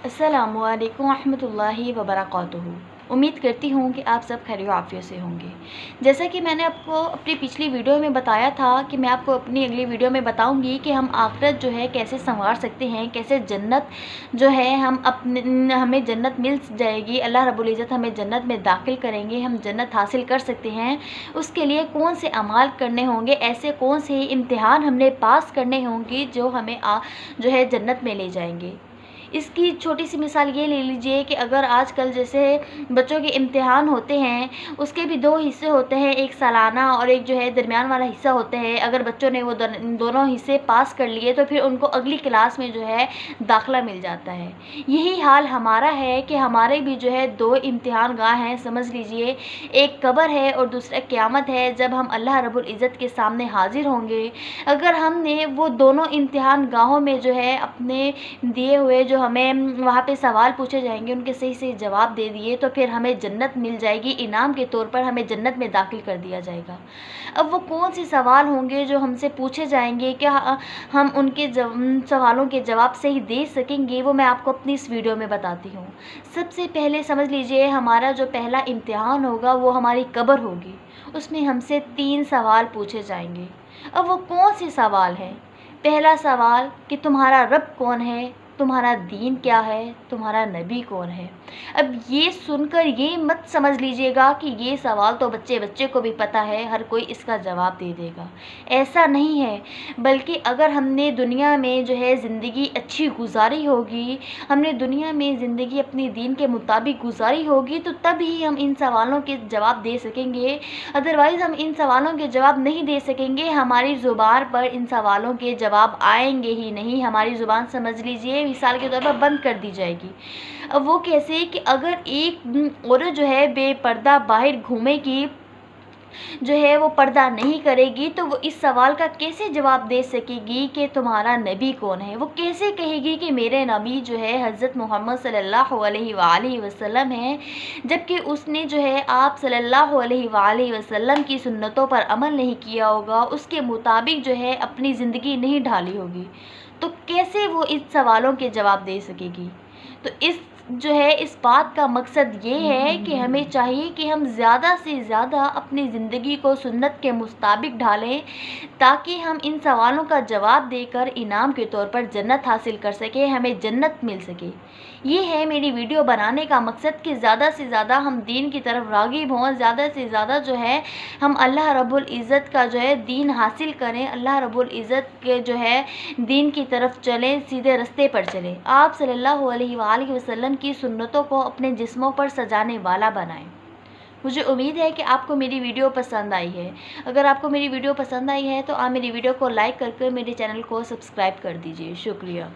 अस्सलामु अलैकुम रहमतुल्लाहि व बरकातुहू। उम्मीद करती हूँ कि आप सब खैर आफियत से होंगे। जैसा कि मैंने आपको अपनी पिछली वीडियो में बताया था कि मैं आपको अपनी अगली वीडियो में बताऊंगी कि हम आखिरत जो है कैसे संवार सकते हैं, कैसे जन्नत जो है हमें जन्नत मिल जाएगी, अल्लाह रब्बुल इज़्ज़त हमें जन्नत में दाखिल करेंगे, हम जन्नत हासिल कर सकते हैं। उसके लिए कौन से अमाल करने होंगे, ऐसे कौन से इम्तिहान हमने पास करने होंगे जो हमें जो है जन्नत में ले जाएंगे। इसकी छोटी सी मिसाल ये ले लीजिए कि अगर आजकल जैसे बच्चों के इम्तिहान होते हैं, उसके भी दो हिस्से होते हैं, एक सालाना और एक जो है दरमियान वाला हिस्सा होता है। अगर बच्चों ने वो दोनों हिस्से पास कर लिए तो फिर उनको अगली क्लास में जो है दाखिला मिल जाता है। यही हाल हमारा है कि हमारे भी जो है दो इम्तिहान गाह हैं, समझ लीजिए। एक कब्र है और दूसरा क़यामत है, जब हम अल्लाह रब्बुल इज़्ज़त के सामने हाजिर होंगे। अगर हमने वो दोनों इम्तिहान गाहों में जो है अपने दिए हुए जो हमें वहाँ पे सवाल पूछे जाएंगे उनके सही सही जवाब दे दिए तो फिर हमें जन्नत मिल जाएगी, इनाम के तौर पर हमें जन्नत में दाखिल कर दिया जाएगा। अब वो कौन से सवाल होंगे जो हमसे पूछे जाएंगे, क्या हम उनके सवालों के जवाब सही दे सकेंगे, वो मैं आपको अपनी इस वीडियो में बताती हूँ। सबसे पहले समझ लीजिए, हमारा जो पहला इम्तिहान होगा वो हमारी कब्र होगी। उसमें हमसे 3 सवाल पूछे जाएंगे। अब वो कौन से सवाल हैं? पहला सवाल कि तुम्हारा रब कौन है, तुम्हारा दीन क्या है, तुम्हारा नबी कौन है। अब ये सुनकर ये मत समझ लीजिएगा कि ये सवाल तो बच्चे को भी पता है, हर कोई इसका जवाब दे देगा। ऐसा नहीं है, बल्कि अगर हमने दुनिया में जो है ज़िंदगी अच्छी गुजारी होगी, हमने दुनिया में ज़िंदगी अपनी दीन के मुताबिक गुजारी होगी, तो तभी हम इन सवालों के जवाब दे सकेंगे। अदरवाइज़ हम इन सवालों के जवाब नहीं दे सकेंगे, हमारी ज़ुबान पर इन सवालों के जवाब आएंगे ही नहीं। हमारी ज़ुबान समझ लीजिए मिसाल के तौर पर बंद कर दी जाएगी। अब वो कैसे कि अगर एक औरत जो है बेपर्दा बाहर घूमेगी, जो है वो पर्दा नहीं करेगी, तो वो इस सवाल का कैसे जवाब दे सकेगी कि तुम्हारा नबी कौन है। वो कैसे कहेगी कि मेरे नबी जो है हज़रत मोहम्मद सल्लल्लाहु अलैहि वसल्लम है, जबकि उसने जो है आप सल्लल्लाहु अलैहि वसल्लम की सुन्नतों पर अमल नहीं किया होगा, उसके मुताबिक जो है अपनी ज़िंदगी नहीं ढाली होगी, तो कैसे वो इस सवालों के जवाब दे सकेगी। तो इस बात का मकसद ये है कि हमें चाहिए कि हम ज़्यादा से ज़्यादा अपनी ज़िंदगी को सुन्नत के मुताबिक ढालें, ताकि हम इन सवालों का जवाब देकर इनाम के तौर पर जन्नत हासिल कर सकें, हमें जन्नत मिल सके। ये है मेरी वीडियो बनाने का मकसद कि ज़्यादा से ज़्यादा हम दीन की तरफ राग़िब हों, ज़्यादा से ज़्यादा जो है हम अल्लाह रब्बुल इज़्ज़त का जो है दीन हासिल करें, अल्लाह रब्बुल इज़्ज़त के जो है दीन की तरफ चलें, सीधे रास्ते पर चलें। आप सल्लल्लाहु अलैहि वसल्लम की सुन्नतों को अपने जिस्मों पर सजाने वाला बनाएं। मुझे उम्मीद है कि आपको मेरी वीडियो पसंद आई है। अगर आपको मेरी वीडियो पसंद आई है तो आप मेरी वीडियो को लाइक करके मेरे चैनल को सब्सक्राइब कर दीजिए। शुक्रिया।